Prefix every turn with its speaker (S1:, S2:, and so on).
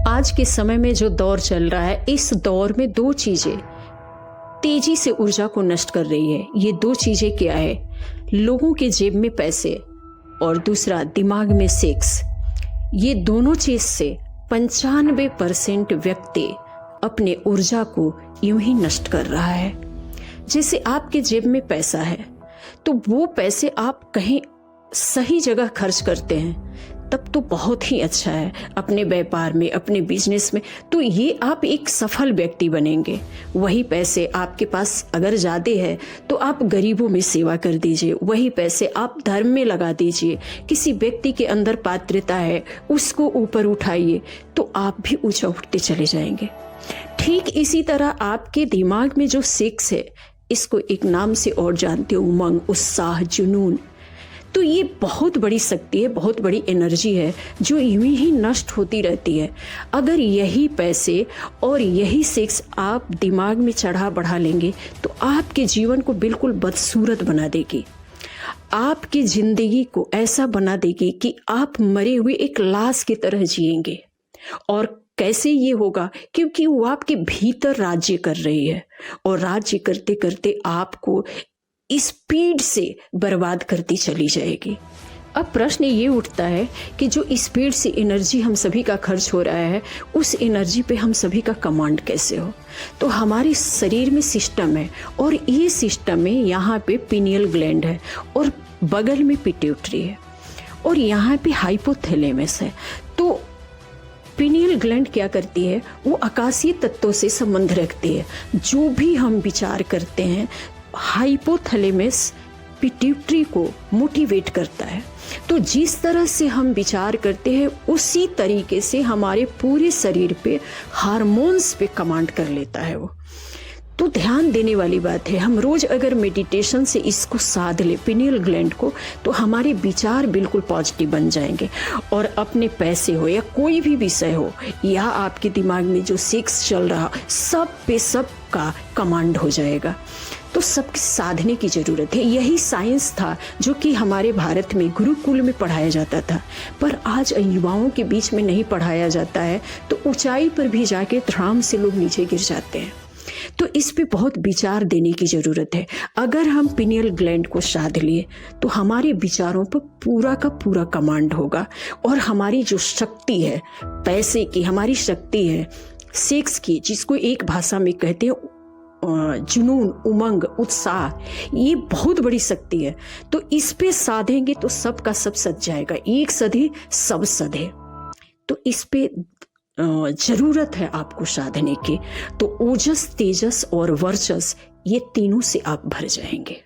S1: आज के समय में जो दौर चल रहा है, इस दौर में दो चीजें तेजी से ऊर्जा को नष्ट कर रही है। ये दो चीजें क्या है? लोगों के जेब में पैसे और दूसरा दिमाग में सेक्स। ये दोनों चीज से 95% व्यक्ति अपने ऊर्जा को यूं ही नष्ट कर रहा है। जैसे आपके जेब में पैसा है तो वो पैसे आप कहीं सही जगह खर्च करते हैं तब तो बहुत ही अच्छा है, अपने व्यापार में, अपने बिजनेस में, तो ये आप एक सफल व्यक्ति बनेंगे। वही पैसे आपके पास अगर ज़्यादा है तो आप गरीबों में सेवा कर दीजिए, वही पैसे आप धर्म में लगा दीजिए। किसी व्यक्ति के अंदर पात्रता है उसको ऊपर उठाइए तो आप भी ऊंचा उठते चले जाएंगे। ठीक इसी तरह आपके दिमाग में जो सेक्स है, इसको एक नाम से और जानते हो, उमंग, उत्साह, जुनून, तो ये बहुत बड़ी शक्ति है, बहुत बड़ी एनर्जी है जो यूं ही नष्ट होती रहती है। अगर यही पैसे और यही सेक्स आप दिमाग में चढ़ा बढ़ा लेंगे तो आपके जीवन को बिल्कुल बदसूरत बना देगी। आपकी जिंदगी को ऐसा बना देगी कि आप मरे हुए एक लाश की तरह जिएंगे। और कैसे ये होगा? क्योंकि वो आपके भीतर राज्य कर रही है और राज्य करते करते आपको स्पीड से बर्बाद करती चली जाएगी। अब प्रश्न ये उठता है कि जो स्पीड से एनर्जी हम सभी का खर्च हो रहा है, उस एनर्जी पे हम सभी का कमांड कैसे हो? तो हमारे शरीर में सिस्टम है और ये सिस्टम में यहाँ पे पिनियल ग्लैंड है और बगल में पिट्यूटरी है और यहाँ पे हाइपोथैलेमस है। तो पिनियल ग्लैंड क्या करती है? वो आकाशीय तत्वों से संबंध रखती है। जो भी हम विचार करते हैं, हाइपोथैलेमस पिट्यूटरी को मोटिवेट करता है। तो जिस तरह से हम विचार करते हैं उसी तरीके से हमारे पूरे शरीर पे हार्मोन्स पे कमांड कर लेता है वो। तो ध्यान देने वाली बात है, हम रोज अगर मेडिटेशन से इसको साध ले, पिनियल ग्लैंड को, तो हमारे विचार बिल्कुल पॉजिटिव बन जाएंगे और अपने पैसे हो या कोई भी विषय हो या आपके दिमाग में जो सेक्स चल रहा, सब पे सब का कमांड हो जाएगा। तो सबके साधने की ज़रूरत है। यही साइंस था जो कि हमारे भारत में गुरुकुल में पढ़ाया जाता था, पर आज युवाओं के बीच में नहीं पढ़ाया जाता है। तो ऊंचाई पर भी जाके धड़ाम से लोग नीचे गिर जाते हैं। तो इस पे बहुत विचार देने की ज़रूरत है। अगर हम पिनियल ग्लैंड को साध लिए तो हमारे विचारों पर पूरा का पूरा कमांड होगा और हमारी जो शक्ति है, पैसे की, हमारी शक्ति है सेक्स की, जिसको एक भाषा में कहते हैं जुनून, उमंग, उत्साह, ये बहुत बड़ी शक्ति है। तो इस पे साधेंगे तो सब का सब सज जाएगा। एक सधे सब सधे। तो इस पे जरूरत है आपको साधने की। तो ओजस, तेजस और वर्चस, ये तीनों से आप भर जाएंगे।